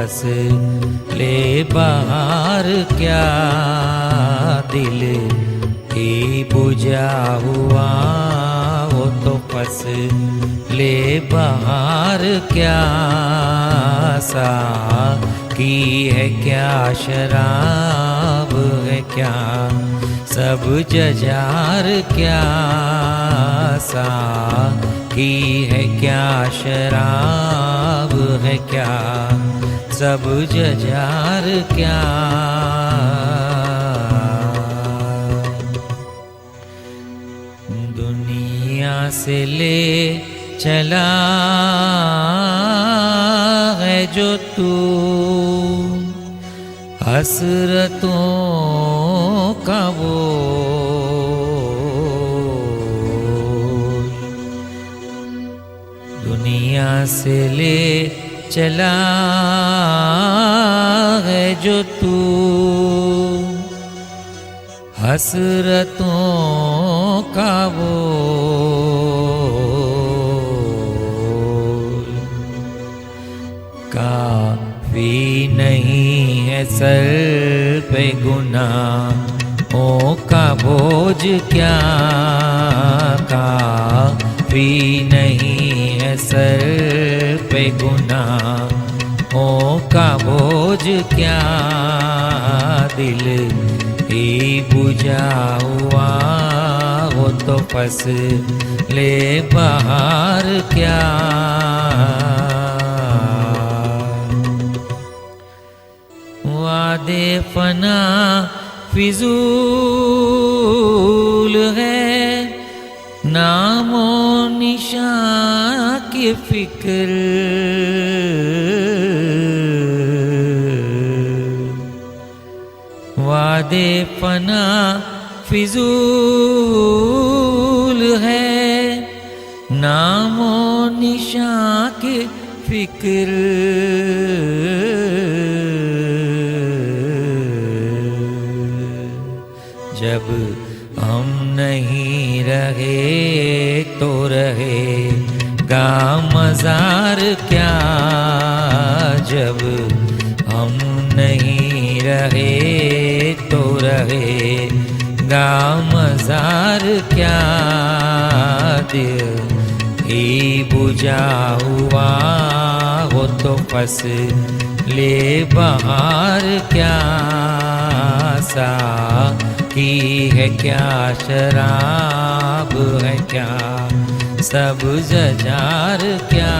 फंस ले बाहर क्या, दिल ही बुझा हुआ वो तो फंस ले बाहर क्या, साकी है क्या शराब है क्या, सब जजार क्या, साकी है क्या शराब है क्या, सब जजार क्या। दुनिया से ले चला है जो तू हसरतों का वो, दुनिया से ले चला है जो तू हसरतों का वो, काफी नहीं है सर पे गुनाहों का बोझ क्या, काफी नहीं है सर पे गुनाहों का बोझ क्या, दिल ही बुझा हुआ वो तो फंस ले बाहर क्या, वादे फना फिजूल है, नामो निशान की फिक्र, वादे फना फिजूल है, नामो निशान की फिक्र, जब हम नहीं रहे तो रहेगा मज़ार क्या, जब हम नहीं रहे तो रहेगा मज़ार क्या, दिल ही बुझा हुआ हो तो फंस ले बाहर क्या, साकी है क्या शराब है क्या, सब जजार क्या।